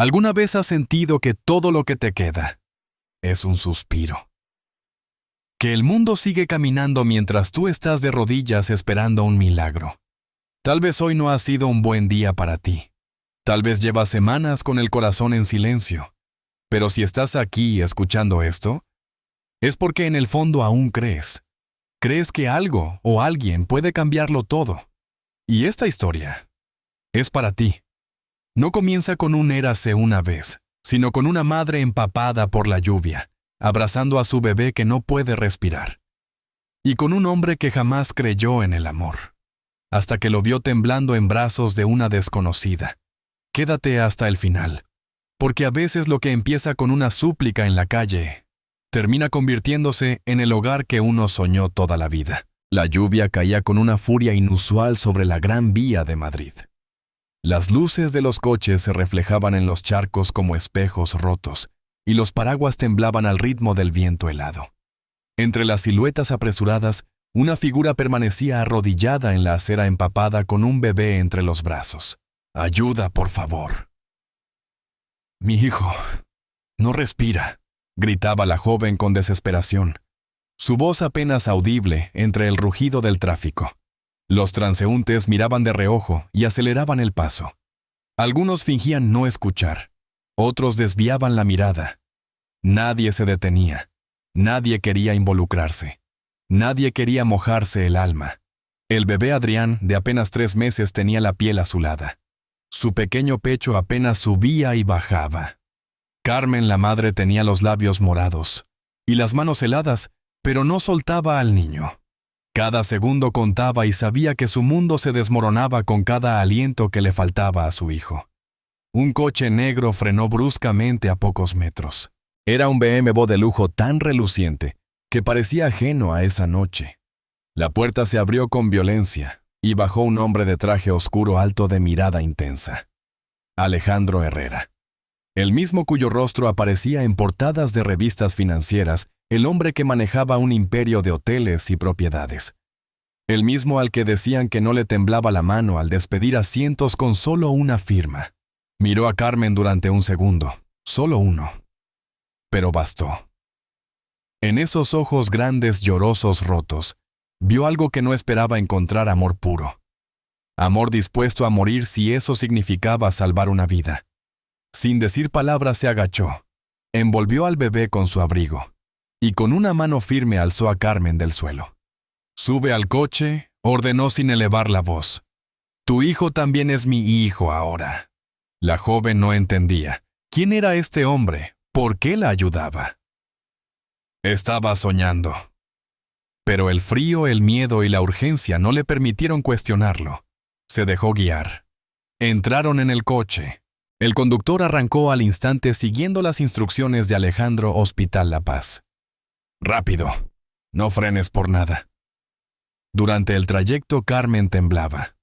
¿Alguna vez has sentido que todo lo que te queda es un suspiro? Que el mundo sigue caminando mientras tú estás de rodillas esperando un milagro. Tal vez hoy no ha sido un buen día para ti. Tal vez llevas semanas con el corazón en silencio. Pero si estás aquí escuchando esto, es porque en el fondo aún crees. Crees que algo o alguien puede cambiarlo todo. Y esta historia es para ti. No comienza con un érase una vez, sino con una madre empapada por la lluvia, abrazando a su bebé que no puede respirar. Y con un hombre que jamás creyó en el amor, hasta que lo vio temblando en brazos de una desconocida. Quédate hasta el final, porque a veces lo que empieza con una súplica en la calle termina convirtiéndose en el hogar que uno soñó toda la vida. La lluvia caía con una furia inusual sobre la Gran Vía de Madrid. Las luces de los coches se reflejaban en los charcos como espejos rotos, y los paraguas temblaban al ritmo del viento helado. Entre las siluetas apresuradas, una figura permanecía arrodillada en la acera empapada con un bebé entre los brazos. «Ayuda, por favor». «Mi hijo no respira», gritaba la joven con desesperación. Su voz apenas audible entre el rugido del tráfico. Los transeúntes miraban de reojo y aceleraban el paso. Algunos fingían no escuchar. Otros desviaban la mirada. Nadie se detenía. Nadie quería involucrarse. Nadie quería mojarse el alma. El bebé Adrián, de apenas 3 meses, tenía la piel azulada. Su pequeño pecho apenas subía y bajaba. Carmen, la madre, tenía los labios morados y las manos heladas, pero no soltaba al niño. Cada segundo contaba y sabía que su mundo se desmoronaba con cada aliento que le faltaba a su hijo. Un coche negro frenó bruscamente a pocos metros. Era un BMW de lujo tan reluciente que parecía ajeno a esa noche. La puerta se abrió con violencia y bajó un hombre de traje oscuro alto de mirada intensa. Alejandro Herrera. El mismo cuyo rostro aparecía en portadas de revistas financieras, el hombre que manejaba un imperio de hoteles y propiedades. El mismo al que decían que no le temblaba la mano al despedir a cientos con solo una firma. Miró a Carmen durante un segundo, solo uno. Pero bastó. En esos ojos grandes, llorosos, rotos, vio algo que no esperaba encontrar: amor puro. Amor dispuesto a morir si eso significaba salvar una vida. Sin decir palabra se agachó, envolvió al bebé con su abrigo y con una mano firme alzó a Carmen del suelo. «Sube al coche», ordenó sin elevar la voz. «Tu hijo también es mi hijo ahora». La joven no entendía. ¿Quién era este hombre? ¿Por qué la ayudaba? Estaba soñando. Pero el frío, el miedo y la urgencia no le permitieron cuestionarlo. Se dejó guiar. Entraron en el coche. El conductor arrancó al instante siguiendo las instrucciones de Alejandro Hospital La Paz. «Rápido, no frenes por nada». Durante el trayecto Carmen temblaba.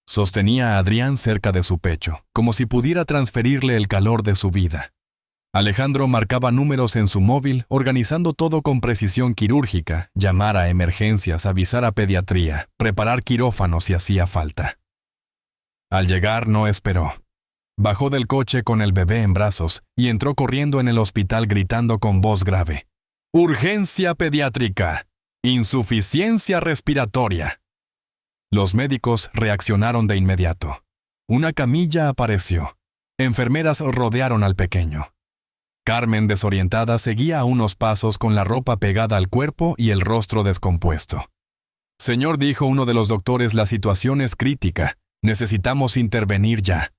Sostenía a Adrián cerca de su pecho, como si pudiera transferirle el calor de su vida. Alejandro marcaba números en su móvil, organizando todo con precisión quirúrgica: llamar a emergencias, avisar a pediatría, preparar quirófano si hacía falta. Al llegar no esperó. Bajó del coche con el bebé en brazos y entró corriendo en el hospital gritando con voz grave: «Urgencia pediátrica. Insuficiencia respiratoria». Los médicos reaccionaron de inmediato. Una camilla apareció. Enfermeras rodearon al pequeño. Carmen, desorientada, seguía a unos pasos con la ropa pegada al cuerpo y el rostro descompuesto. «Señor», dijo uno de los doctores, «la situación es crítica. Necesitamos intervenir ya.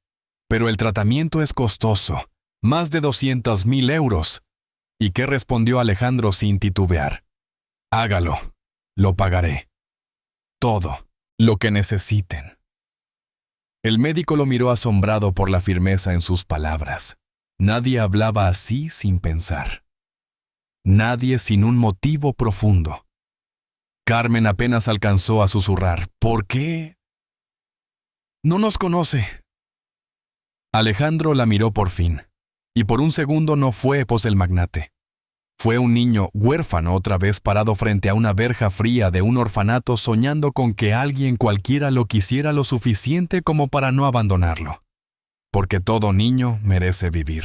Pero el tratamiento es costoso. Más de 200,000 euros. ¿Y qué respondió Alejandro sin titubear? «Hágalo. Lo pagaré. Todo. Lo que necesiten». El médico lo miró asombrado por la firmeza en sus palabras. Nadie hablaba así sin pensar. Nadie sin un motivo profundo. Carmen apenas alcanzó a susurrar: «¿Por qué? No nos conoce». Alejandro la miró por fin, y por un segundo no fue el magnate. Fue un niño huérfano otra vez parado frente a una verja fría de un orfanato soñando con que alguien cualquiera lo quisiera lo suficiente como para no abandonarlo. porque todo niño merece vivir,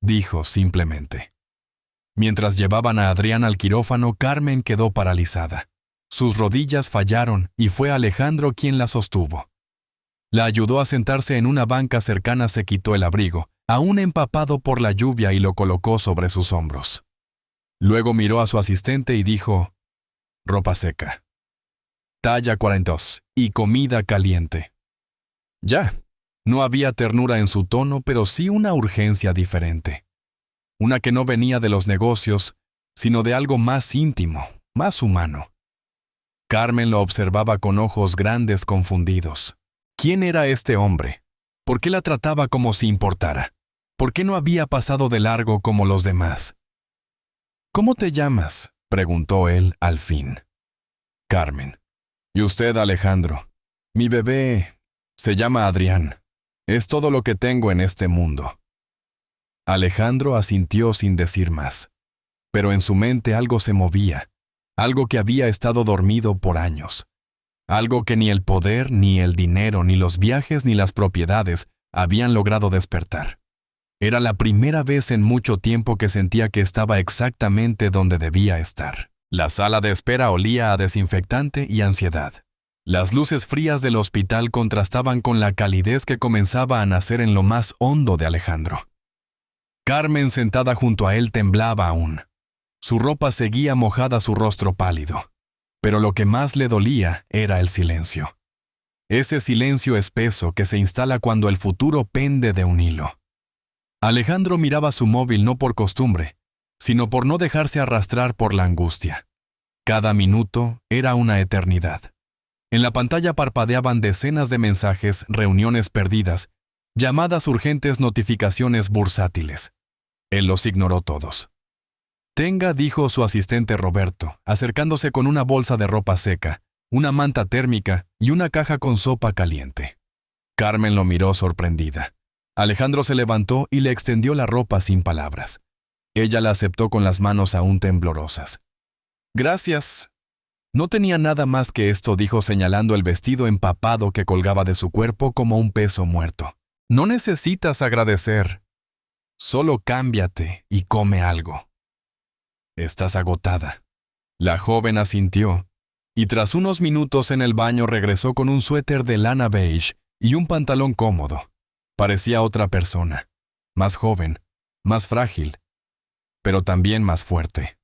dijo simplemente. Mientras llevaban a Adrián al quirófano, Carmen quedó paralizada. Sus rodillas fallaron y fue Alejandro quien la sostuvo. La ayudó a sentarse en una banca cercana, se quitó el abrigo, aún empapado por la lluvia, y lo colocó sobre sus hombros. Luego miró a su asistente y dijo: ropa seca, talla 42 y comida caliente. Ya. No había ternura en su tono, pero sí una urgencia diferente. Una que no venía de los negocios, sino de algo más íntimo, más humano. Carmen lo observaba con ojos grandes, confundidos. ¿Quién era este hombre? ¿Por qué la trataba como si importara? ¿Por qué no había pasado de largo como los demás? ¿Cómo te llamas?, preguntó él al fin. Carmen. ¿Y usted, Alejandro? Mi bebé se llama Adrián. Es todo lo que tengo en este mundo. Alejandro asintió sin decir más. Pero en su mente algo se movía, algo que había estado dormido por años. Algo que ni el poder, ni el dinero, ni los viajes, ni las propiedades habían logrado despertar. Era la primera vez en mucho tiempo que sentía que estaba exactamente donde debía estar. La sala de espera olía a desinfectante y ansiedad. Las luces frías del hospital contrastaban con la calidez que comenzaba a nacer en lo más hondo de Alejandro. Carmen, sentada junto a él, temblaba aún. Su ropa seguía mojada, su rostro pálido. Pero lo que más le dolía era el silencio. Ese silencio espeso que se instala cuando el futuro pende de un hilo. Alejandro miraba su móvil no por costumbre, sino por no dejarse arrastrar por la angustia. Cada minuto era una eternidad. En la pantalla parpadeaban decenas de mensajes, reuniones perdidas, llamadas urgentes, notificaciones bursátiles. Él los ignoró todos. Tenga, dijo su asistente Roberto, acercándose con una bolsa de ropa seca, una manta térmica y una caja con sopa caliente. Carmen lo miró sorprendida. Alejandro se levantó y le extendió la ropa sin palabras. Ella la aceptó con las manos aún temblorosas. Gracias. No tenía nada más que esto, dijo señalando el vestido empapado que colgaba de su cuerpo como un peso muerto. No necesitas agradecer. Solo cámbiate y come algo. Estás agotada. La joven asintió, y tras unos minutos en el baño regresó con un suéter de lana beige y un pantalón cómodo. Parecía otra persona, más joven, más frágil, pero también más fuerte.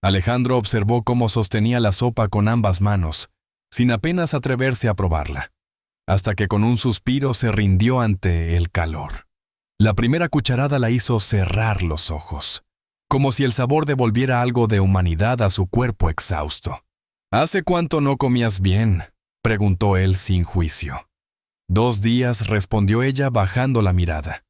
Alejandro observó cómo sostenía la sopa con ambas manos, sin apenas atreverse a probarla, hasta que con un suspiro se rindió ante el calor. La primera cucharada la hizo cerrar los ojos, como si el sabor devolviera algo de humanidad a su cuerpo exhausto. ¿Hace cuánto no comías bien?, preguntó él sin juicio. 2 días, respondió ella bajando la mirada.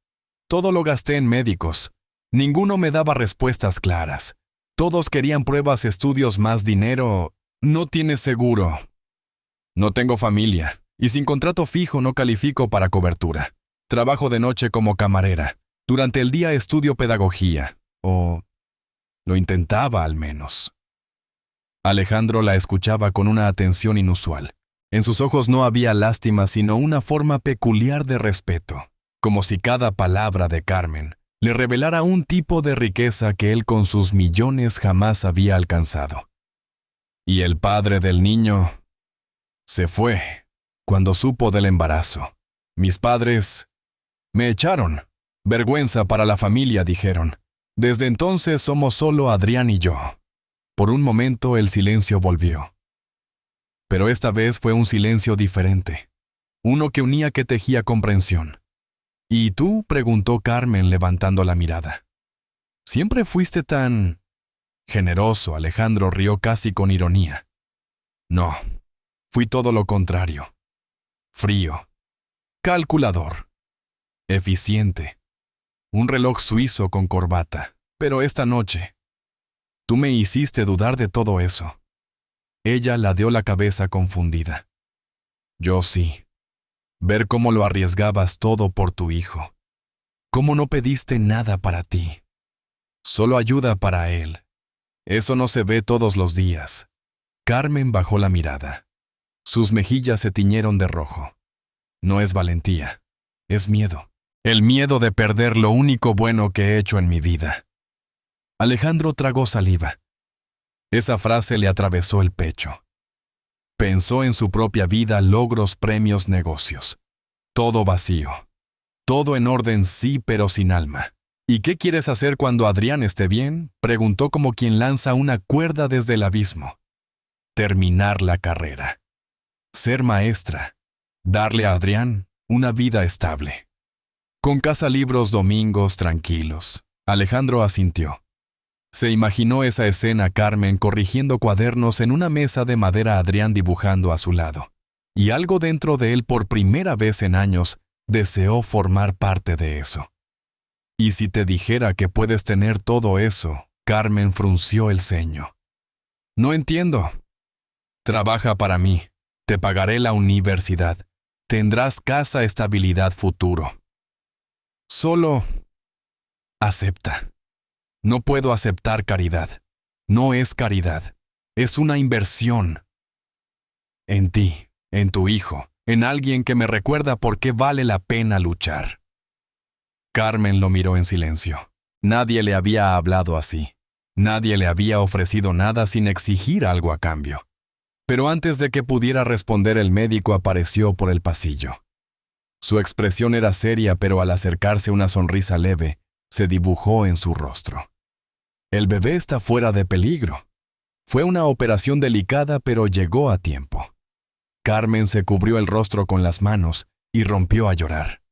Todo lo gasté en médicos. Ninguno me daba respuestas claras. Todos querían pruebas, estudios, más dinero. No tienes seguro. No tengo familia, y sin contrato fijo no califico para cobertura. Trabajo de noche como camarera. Durante el día estudio pedagogía. O lo intentaba al menos. Alejandro la escuchaba con una atención inusual. En sus ojos no había lástima, sino una forma peculiar de respeto, como si cada palabra de Carmen le revelara un tipo de riqueza que él con sus millones jamás había alcanzado. Y el padre del niño se fue cuando supo del embarazo. Mis padres me echaron. Vergüenza para la familia, dijeron. Desde entonces somos solo Adrián y yo. Por un momento el silencio volvió. Pero esta vez fue un silencio diferente, uno que unía, que tejía comprensión. ¿Y tú?, preguntó Carmen levantando la mirada. ¿Siempre fuiste tan generoso? Alejandro rió casi con ironía. No, fui todo lo contrario. Frío, calculador, eficiente, un reloj suizo con corbata. Pero esta noche, tú me hiciste dudar de todo eso. Ella ladeó la cabeza confundida. Yo sí. Ver cómo lo arriesgabas todo por tu hijo. Cómo no pediste nada para ti. Solo ayuda para él. Eso no se ve todos los días. Carmen bajó la mirada. Sus mejillas se tiñeron de rojo. No es valentía, es miedo. El miedo de perder lo único bueno que he hecho en mi vida. Alejandro tragó saliva. Esa frase le atravesó el pecho. Pensó en su propia vida, logros, premios, negocios. Todo vacío. Todo en orden, sí, pero sin alma. ¿Y qué quieres hacer cuando Adrián esté bien?, preguntó como quien lanza una cuerda desde el abismo. Terminar la carrera. Ser maestra. Darle a Adrián una vida estable. Con casa, libros, domingos tranquilos. Alejandro asintió. Se imaginó esa escena, Carmen corrigiendo cuadernos en una mesa de madera, Adrián dibujando a su lado. Y algo dentro de él, por primera vez en años, deseó formar parte de eso. ¿Y si te dijera que puedes tener todo eso? Carmen frunció el ceño. No entiendo. Trabaja para mí. Te pagaré la universidad. Tendrás casa, estabilidad, futuro. Solo acepta. No puedo aceptar caridad. No es caridad. Es una inversión. En ti, en tu hijo, en alguien que me recuerda por qué vale la pena luchar. Carmen lo miró en silencio. Nadie le había hablado así. Nadie le había ofrecido nada sin exigir algo a cambio. Pero antes de que pudiera responder, el médico apareció por el pasillo. Su expresión era seria, pero al acercarse una sonrisa leve se dibujó en su rostro. El bebé está fuera de peligro. Fue una operación delicada, pero llegó a tiempo. Carmen se cubrió el rostro con las manos y rompió a llorar.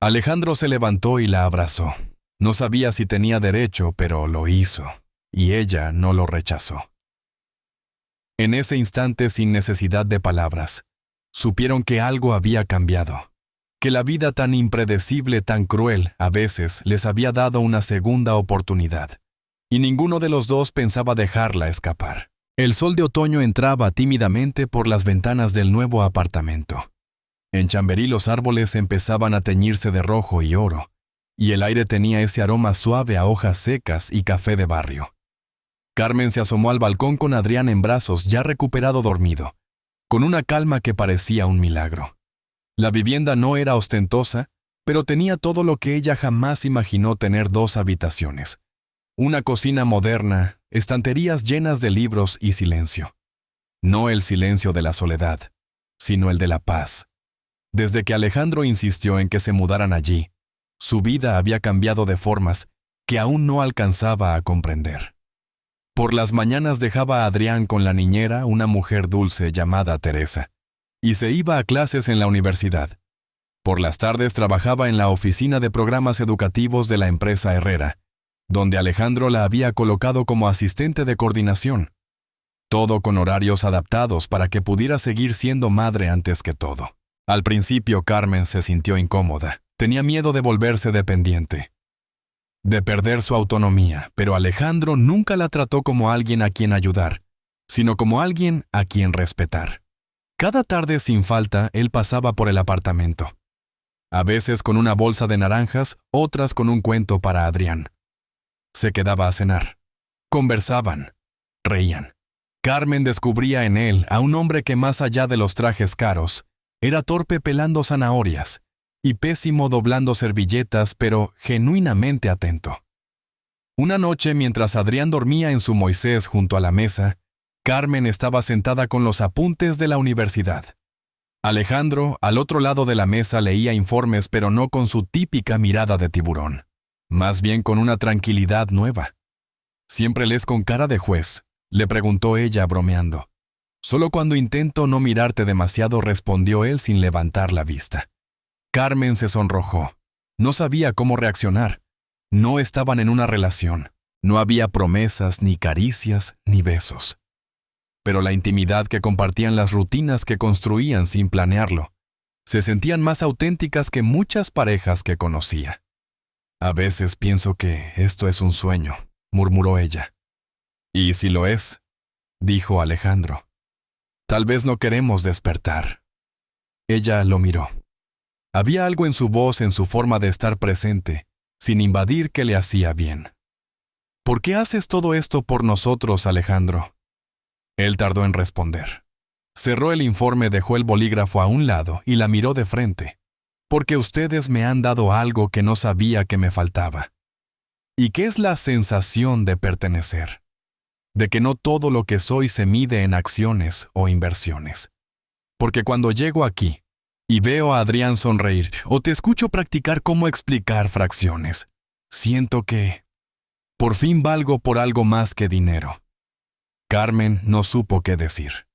Alejandro se levantó y la abrazó. No sabía si tenía derecho, pero lo hizo, y ella no lo rechazó. En ese instante, sin necesidad de palabras, supieron que algo había cambiado, que la vida tan impredecible, tan cruel, a veces les había dado una segunda oportunidad, y ninguno de los dos pensaba dejarla escapar. El sol de otoño entraba tímidamente por las ventanas del nuevo apartamento. En Chamberí los árboles empezaban a teñirse de rojo y oro, y el aire tenía ese aroma suave a hojas secas y café de barrio. Carmen se asomó al balcón con Adrián en brazos, ya recuperado, dormido, con una calma que parecía un milagro. La vivienda no era ostentosa, pero tenía todo lo que ella jamás imaginó tener: 2 habitaciones, una cocina moderna, estanterías llenas de libros y silencio. No el silencio de la soledad, sino el de la paz. Desde que Alejandro insistió en que se mudaran allí, su vida había cambiado de formas que aún no alcanzaba a comprender. Por las mañanas dejaba a Adrián con la niñera, una mujer dulce llamada Teresa, y se iba a clases en la universidad. Por las tardes trabajaba en la oficina de programas educativos de la empresa Herrera, donde Alejandro la había colocado como asistente de coordinación. Todo con horarios adaptados para que pudiera seguir siendo madre antes que todo. Al principio Carmen se sintió incómoda, tenía miedo de volverse dependiente, de perder su autonomía, pero Alejandro nunca la trató como alguien a quien ayudar, sino como alguien a quien respetar. Cada tarde, sin falta, él pasaba por el apartamento. A veces con una bolsa de naranjas, otras con un cuento para Adrián. Se quedaba a cenar. Conversaban. Reían. Carmen descubría en él a un hombre que, más allá de los trajes caros, era torpe pelando zanahorias y pésimo doblando servilletas, pero genuinamente atento. Una noche, mientras Adrián dormía en su Moisés junto a la mesa, Carmen estaba sentada con los apuntes de la universidad. Alejandro, al otro lado de la mesa, leía informes, pero no con su típica mirada de tiburón, más bien con una tranquilidad nueva. «¿Siempre lees con cara de juez?», le preguntó ella bromeando. «Solo cuando intento no mirarte demasiado», respondió él sin levantar la vista. Carmen se sonrojó. No sabía cómo reaccionar. No estaban en una relación. No había promesas, ni caricias, ni besos. Pero la intimidad que compartían, las rutinas que construían sin planearlo, se sentían más auténticas que muchas parejas que conocía. «A veces pienso que esto es un sueño», murmuró ella. «Y si lo es», dijo Alejandro, «tal vez no queremos despertar». Ella lo miró. Había algo en su voz, en su forma de estar presente, sin invadir, que le hacía bien. «¿Por qué haces todo esto por nosotros, Alejandro?». Él tardó en responder. Cerró el informe, dejó el bolígrafo a un lado y la miró de frente. porque ustedes me han dado algo que no sabía que me faltaba. ¿Y qué es la sensación de pertenecer? De que no todo lo que soy se mide en acciones o inversiones. Porque cuando llego aquí y veo a Adrián sonreír o te escucho practicar cómo explicar fracciones, siento que por fin valgo por algo más que dinero. Carmen no supo qué decir.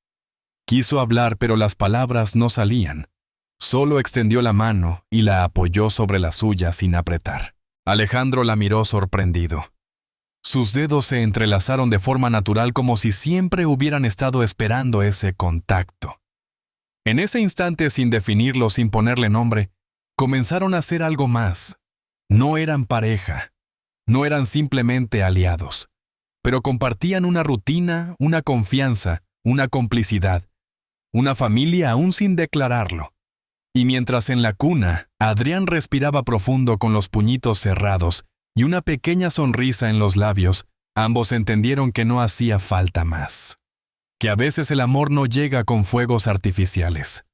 Quiso hablar, pero las palabras no salían. Solo extendió la mano y la apoyó sobre la suya sin apretar. Alejandro la miró sorprendido. Sus dedos se entrelazaron de forma natural como si siempre hubieran estado esperando ese contacto. En ese instante, sin definirlo, sin ponerle nombre, comenzaron a hacer algo más. No eran pareja, no eran simplemente aliados, pero compartían una rutina, una confianza, una complicidad, una familia aún sin declararlo. Y mientras en la cuna, Adrián respiraba profundo con los puñitos cerrados y una pequeña sonrisa en los labios, ambos entendieron que no hacía falta más. Que a veces el amor no llega con fuegos artificiales.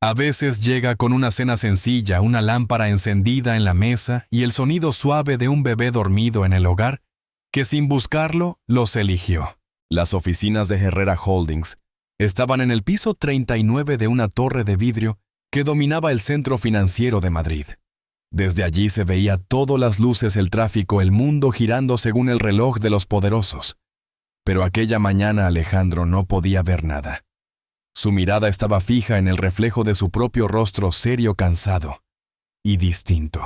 A veces llega con una cena sencilla, una lámpara encendida en la mesa y el sonido suave de un bebé dormido en el hogar, que sin buscarlo, los eligió. Las oficinas de Herrera Holdings estaban en el piso 39 de una torre de vidrio que dominaba el centro financiero de Madrid. Desde allí se veía todas las luces, el tráfico, el mundo girando según el reloj de los poderosos. Pero aquella mañana Alejandro no podía ver nada. Su mirada estaba fija en el reflejo de su propio rostro serio, cansado y distinto.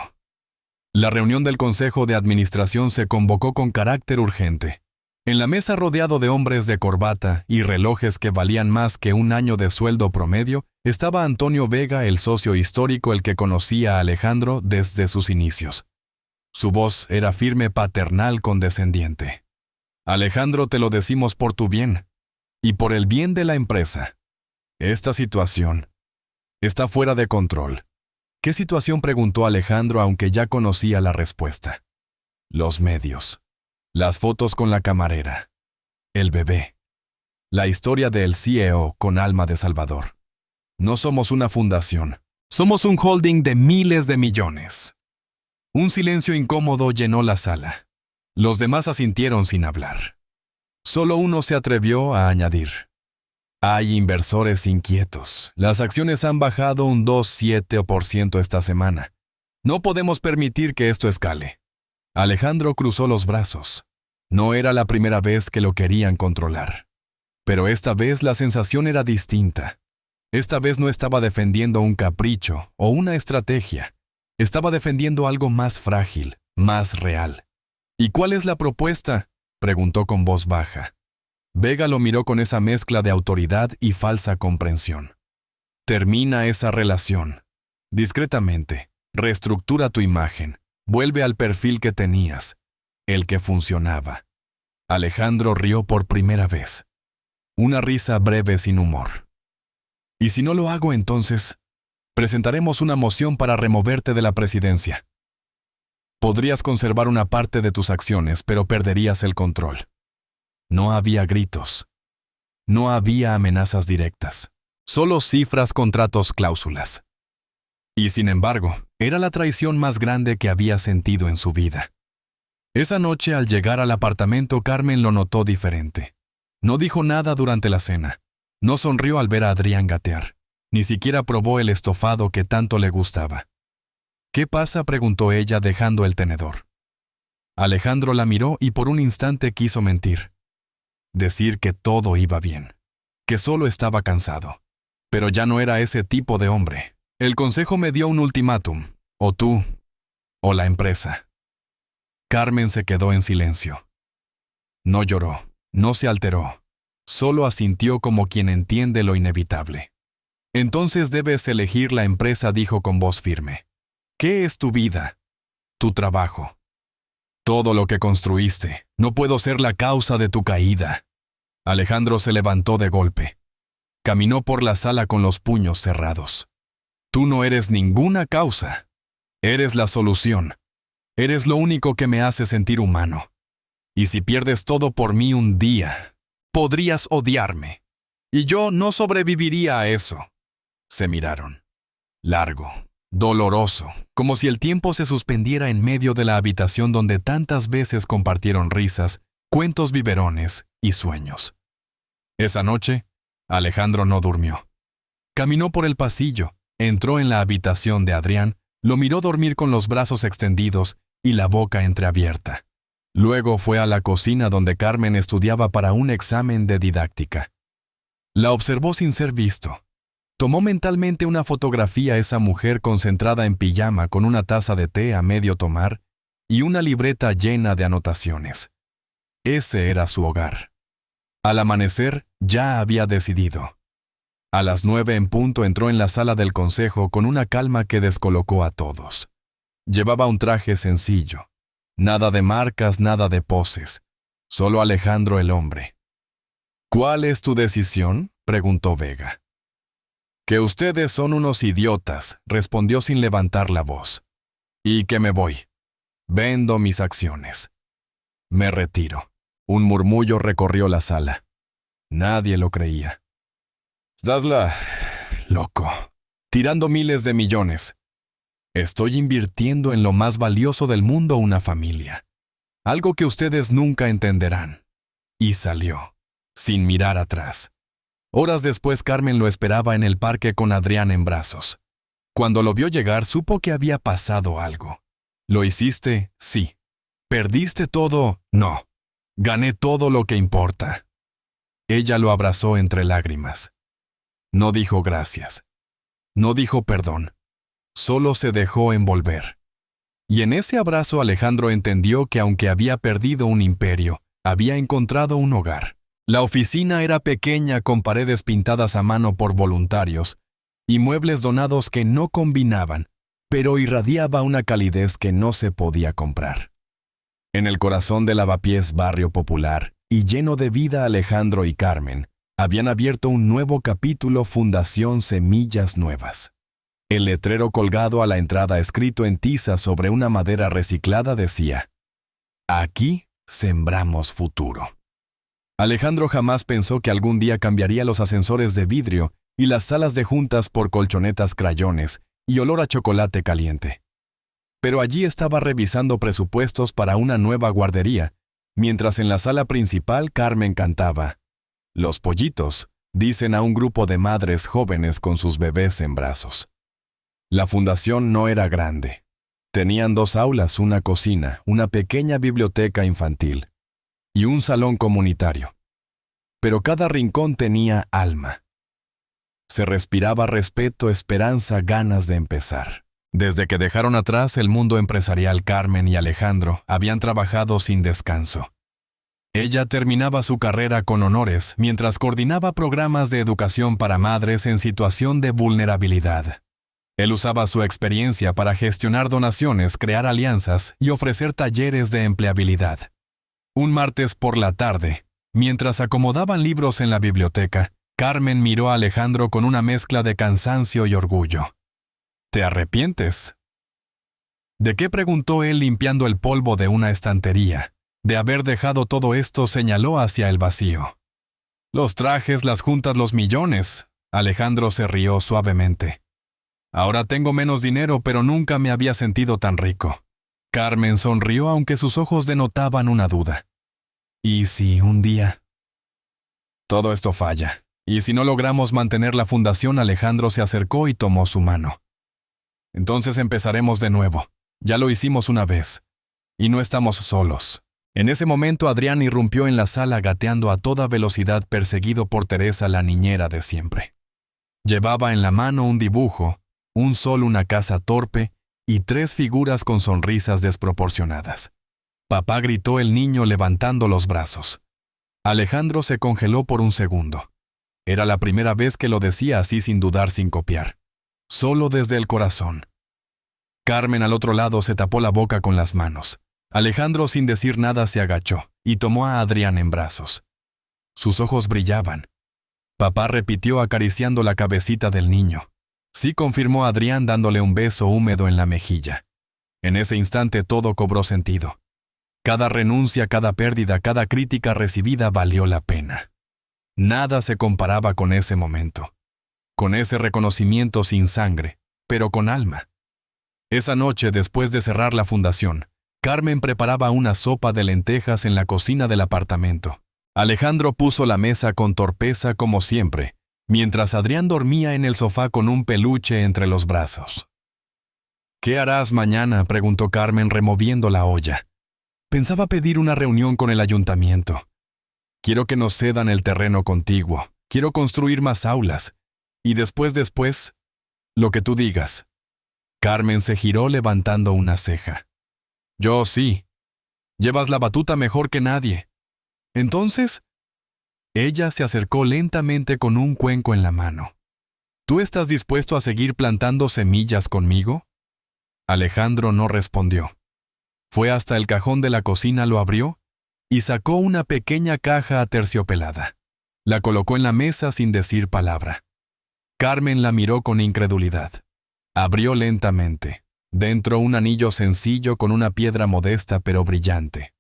La reunión del Consejo de Administración se convocó con carácter urgente. En la mesa, rodeado de hombres de corbata y relojes que valían más que un año de sueldo promedio, estaba Antonio Vega, el socio histórico, el que conocía a Alejandro desde sus inicios. Su voz era firme, paternal, condescendiente. Alejandro, te lo decimos por tu bien y por el bien de la empresa. Esta situación está fuera de control. ¿Qué situación?, preguntó Alejandro, aunque ya conocía la respuesta. Los medios. Las fotos con la camarera. El bebé. La historia del CEO con alma de Salvador. No somos una fundación. Somos un holding de miles de millones. Un silencio incómodo llenó la sala. Los demás asintieron sin hablar. Solo uno se atrevió a añadir. Hay inversores inquietos. Las acciones han bajado un 2,7% esta semana. No podemos permitir que esto escale. Alejandro cruzó los brazos. No era la primera vez que lo querían controlar. Pero esta vez la sensación era distinta. Esta vez no estaba defendiendo un capricho o una estrategia. Estaba defendiendo algo más frágil, más real. ¿Y cuál es la propuesta?, preguntó con voz baja. Vega lo miró con esa mezcla de autoridad y falsa comprensión. Termina esa relación. Discretamente, reestructura tu imagen. Vuelve al perfil que tenías, el que funcionaba. Alejandro rió por primera vez. Una risa breve sin humor. Y si no lo hago, entonces, presentaremos una moción para removerte de la presidencia. Podrías conservar una parte de tus acciones, pero perderías el control. No había gritos. No había amenazas directas. Solo cifras, contratos, cláusulas. Y sin embargo, era la traición más grande que había sentido en su vida. Esa noche, al llegar al apartamento, Carmen lo notó diferente. No dijo nada durante la cena. No sonrió al ver a Adrián gatear. Ni siquiera probó el estofado que tanto le gustaba. ¿Qué pasa?, preguntó ella, dejando el tenedor. Alejandro la miró y por un instante quiso mentir. Decir que todo iba bien, que solo estaba cansado. Pero ya no era ese tipo de hombre. El consejo me dio un ultimátum. O tú, o la empresa. Carmen se quedó en silencio. No lloró, no se alteró. Solo asintió como quien entiende lo inevitable. Entonces debes elegir la empresa, dijo con voz firme. ¿Qué es tu vida? Tu trabajo. Todo lo que construiste. No puedo ser la causa de tu caída. Alejandro se levantó de golpe. Caminó por la sala con los puños cerrados. Tú no eres ninguna causa. Eres la solución. Eres lo único que me hace sentir humano. Y si pierdes todo por mí un día, podrías odiarme. Y yo no sobreviviría a eso. Se miraron. Largo, doloroso, como si el tiempo se suspendiera en medio de la habitación donde tantas veces compartieron risas, cuentos biberones y sueños. Esa noche, Alejandro no durmió. Caminó por el pasillo, entró en la habitación de Adrián, lo miró dormir con los brazos extendidos y la boca entreabierta. Luego fue a la cocina donde Carmen estudiaba para un examen de didáctica. La observó sin ser visto. Tomó mentalmente una fotografía a esa mujer concentrada en pijama con una taza de té a medio tomar y una libreta llena de anotaciones. Ese era su hogar. Al amanecer, ya había decidido. A las 9 en punto entró en la sala del consejo con una calma que descolocó a todos. Llevaba un traje sencillo. Nada de marcas, nada de poses. Solo Alejandro el hombre. «¿Cuál es tu decisión?», preguntó Vega. «Que ustedes son unos idiotas», respondió sin levantar la voz. «Y que me voy. Vendo mis acciones. Me retiro». Un murmullo recorrió la sala. Nadie lo creía. «Estás loco. Tirando miles de millones. Estoy invirtiendo en lo más valioso del mundo, una familia. Algo que ustedes nunca entenderán». Y salió, sin mirar atrás. Horas después Carmen lo esperaba en el parque con Adrián en brazos. Cuando lo vio llegar, supo que había pasado algo. «¿Lo hiciste?», «Sí». «¿Perdiste todo?», «No». «Gané todo lo que importa». Ella lo abrazó entre lágrimas. No dijo gracias. No dijo perdón. Solo se dejó envolver. Y en ese abrazo Alejandro entendió que aunque había perdido un imperio, había encontrado un hogar. La oficina era pequeña con paredes pintadas a mano por voluntarios y muebles donados que no combinaban, pero irradiaba una calidez que no se podía comprar. En el corazón de Lavapiés, barrio popular, y lleno de vida, Alejandro y Carmen habían abierto un nuevo capítulo, Fundación Semillas Nuevas. El letrero colgado a la entrada, escrito en tiza sobre una madera reciclada, decía: «Aquí sembramos futuro». Alejandro jamás pensó que algún día cambiaría los ascensores de vidrio y las salas de juntas por colchonetas crayones y olor a chocolate caliente. Pero allí estaba revisando presupuestos para una nueva guardería, mientras en la sala principal Carmen cantaba: «Los pollitos», dicen a un grupo de madres jóvenes con sus bebés en brazos. La fundación no era grande. Tenían 2 aulas, una cocina, una pequeña biblioteca infantil y un salón comunitario. Pero cada rincón tenía alma. Se respiraba respeto, esperanza, ganas de empezar. Desde que dejaron atrás el mundo empresarial, Carmen y Alejandro habían trabajado sin descanso. Ella terminaba su carrera con honores mientras coordinaba programas de educación para madres en situación de vulnerabilidad. Él usaba su experiencia para gestionar donaciones, crear alianzas y ofrecer talleres de empleabilidad. Un martes por la tarde, mientras acomodaban libros en la biblioteca, Carmen miró a Alejandro con una mezcla de cansancio y orgullo. «¿Te arrepientes?». «¿De qué?», preguntó él limpiando el polvo de una estantería. «De haber dejado todo esto», señaló hacia el vacío. «Los trajes, las juntas, los millones». Alejandro se rió suavemente. «Ahora tengo menos dinero, pero nunca me había sentido tan rico». Carmen sonrió aunque sus ojos denotaban una duda. «¿Y si un día...?» «Todo esto falla. Y si no logramos mantener la fundación», Alejandro se acercó y tomó su mano. «Entonces empezaremos de nuevo. Ya lo hicimos una vez. Y no estamos solos». En ese momento Adrián irrumpió en la sala gateando a toda velocidad, perseguido por Teresa, la niñera de siempre. Llevaba en la mano un dibujo, un sol, una casa torpe y 3 figuras con sonrisas desproporcionadas. «Papá», gritó el niño levantando los brazos. Alejandro se congeló por un segundo. Era la primera vez que lo decía así, sin dudar, sin copiar. Solo desde el corazón. Carmen al otro lado se tapó la boca con las manos. Alejandro, sin decir nada, se agachó y tomó a Adrián en brazos. Sus ojos brillaban. Papá, repitió acariciando la cabecita del niño. Sí, confirmó Adrián dándole un beso húmedo en la mejilla. En ese instante todo cobró sentido. Cada renuncia, cada pérdida, cada crítica recibida valió la pena. Nada se comparaba con ese momento. Con ese reconocimiento sin sangre, pero con alma. Esa noche, después de cerrar la fundación, Carmen preparaba una sopa de lentejas en la cocina del apartamento. Alejandro puso la mesa con torpeza como siempre, mientras Adrián dormía en el sofá con un peluche entre los brazos. «¿Qué harás mañana?», preguntó Carmen removiendo la olla. «Pensaba pedir una reunión con el ayuntamiento. Quiero que nos cedan el terreno contiguo. Quiero construir más aulas. Y después, lo que tú digas». Carmen se giró levantando una ceja. «Yo sí. Llevas la batuta mejor que nadie. Entonces...». Ella se acercó lentamente con un cuenco en la mano. «¿Tú estás dispuesto a seguir plantando semillas conmigo?». Alejandro no respondió. Fue hasta el cajón de la cocina, lo abrió y sacó una pequeña caja aterciopelada. La colocó en la mesa sin decir palabra. Carmen la miró con incredulidad. Abrió lentamente. Dentro un anillo sencillo con una piedra modesta pero brillante.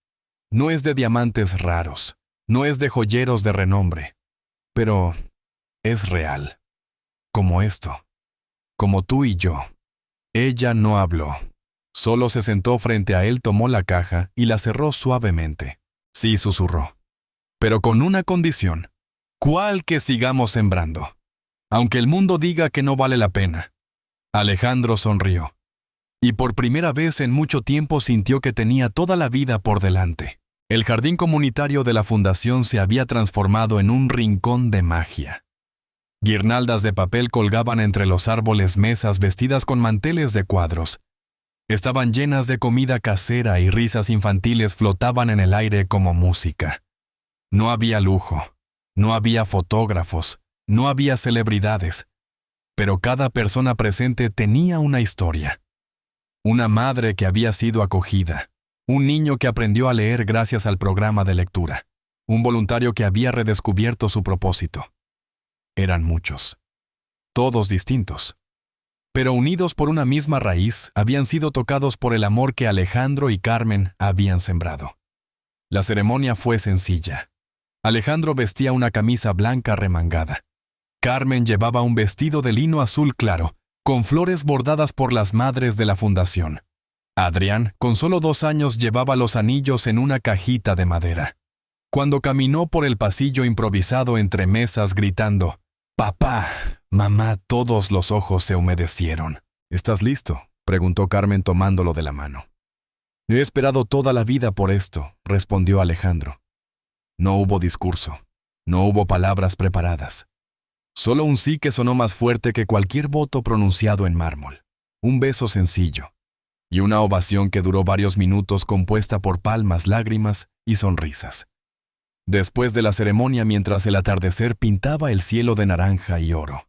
No es de diamantes raros, no es de joyeros de renombre, pero es real. Como esto, como tú y yo. Ella no habló. Solo se sentó frente a él, tomó la caja y la cerró suavemente. Sí, susurró. Pero con una condición. ¿Cuál? Que sigamos sembrando. Aunque el mundo diga que no vale la pena. Alejandro sonrió. Y por primera vez en mucho tiempo sintió que tenía toda la vida por delante. El jardín comunitario de la fundación se había transformado en un rincón de magia. Guirnaldas de papel colgaban entre los árboles, mesas vestidas con manteles de cuadros. Estaban llenas de comida casera y risas infantiles flotaban en el aire como música. No había lujo, no había fotógrafos, no había celebridades, pero cada persona presente tenía una historia. Una madre que había sido acogida, un niño que aprendió a leer gracias al programa de lectura, un voluntario que había redescubierto su propósito. Eran muchos, todos distintos, pero unidos por una misma raíz, habían sido tocados por el amor que Alejandro y Carmen habían sembrado. La ceremonia fue sencilla. Alejandro vestía una camisa blanca remangada. Carmen llevaba un vestido de lino azul claro, con flores bordadas por las madres de la fundación. Adrián, con solo 2 años, llevaba los anillos en una cajita de madera. Cuando caminó por el pasillo improvisado entre mesas gritando, «¡Papá! ¡Mamá!», todos los ojos se humedecieron. «¿Estás listo?», preguntó Carmen tomándolo de la mano. «He esperado toda la vida por esto», respondió Alejandro. No hubo discurso, no hubo palabras preparadas. Solo un sí que sonó más fuerte que cualquier voto pronunciado en mármol. Un beso sencillo. Y una ovación que duró varios minutos compuesta por palmas, lágrimas y sonrisas. Después de la ceremonia, mientras el atardecer pintaba el cielo de naranja y oro,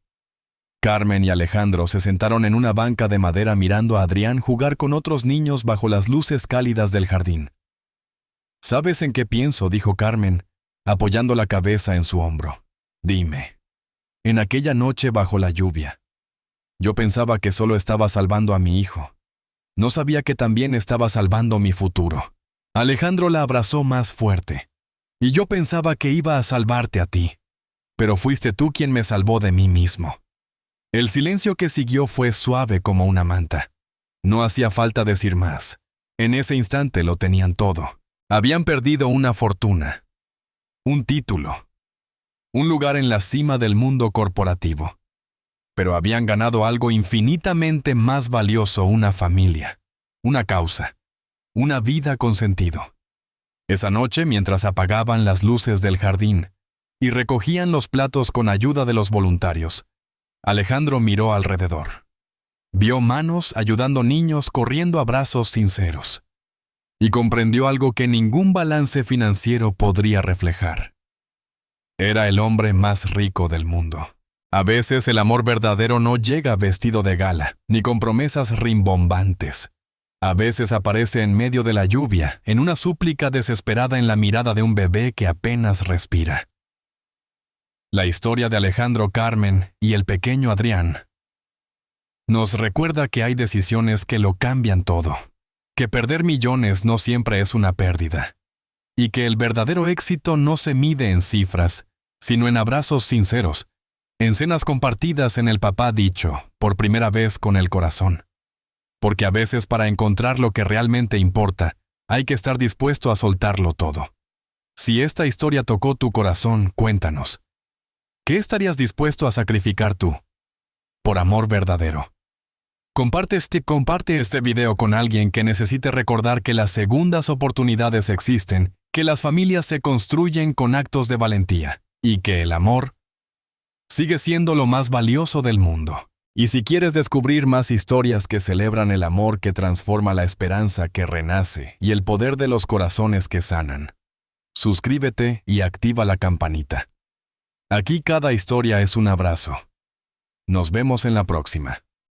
Carmen y Alejandro se sentaron en una banca de madera mirando a Adrián jugar con otros niños bajo las luces cálidas del jardín. «¿Sabes en qué pienso?», dijo Carmen, apoyando la cabeza en su hombro. «Dime». En aquella noche bajo la lluvia, yo pensaba que solo estaba salvando a mi hijo. No sabía que también estaba salvando mi futuro. Alejandro la abrazó más fuerte. Y yo pensaba que iba a salvarte a ti. Pero fuiste tú quien me salvó de mí mismo. El silencio que siguió fue suave como una manta. No hacía falta decir más. En ese instante lo tenían todo. Habían perdido una fortuna, un título, un lugar en la cima del mundo corporativo. Pero habían ganado algo infinitamente más valioso: una familia, una causa, una vida con sentido. Esa noche, mientras apagaban las luces del jardín y recogían los platos con ayuda de los voluntarios, Alejandro miró alrededor. Vio manos ayudando niños, corriendo a brazos sinceros. Y comprendió algo que ningún balance financiero podría reflejar. Era el hombre más rico del mundo. A veces el amor verdadero no llega vestido de gala, ni con promesas rimbombantes. A veces aparece en medio de la lluvia, en una súplica desesperada en la mirada de un bebé que apenas respira. La historia de Alejandro, Carmen y el pequeño Adrián nos recuerda que hay decisiones que lo cambian todo, que perder millones no siempre es una pérdida, y que el verdadero éxito no se mide en cifras, sino en abrazos sinceros, en cenas compartidas, en el papá dicho, por primera vez con el corazón. porque a veces para encontrar lo que realmente importa, hay que estar dispuesto a soltarlo todo. Si esta historia tocó tu corazón, cuéntanos. ¿Qué estarías dispuesto a sacrificar tú? Por amor verdadero. Comparte este video con alguien que necesite recordar que las segundas oportunidades existen, que las familias se construyen con actos de valentía, y que el amor sigue siendo lo más valioso del mundo. Y si quieres descubrir más historias que celebran el amor que transforma la esperanza que renace y el poder de los corazones que sanan, suscríbete y activa la campanita. Aquí cada historia es un abrazo. Nos vemos en la próxima.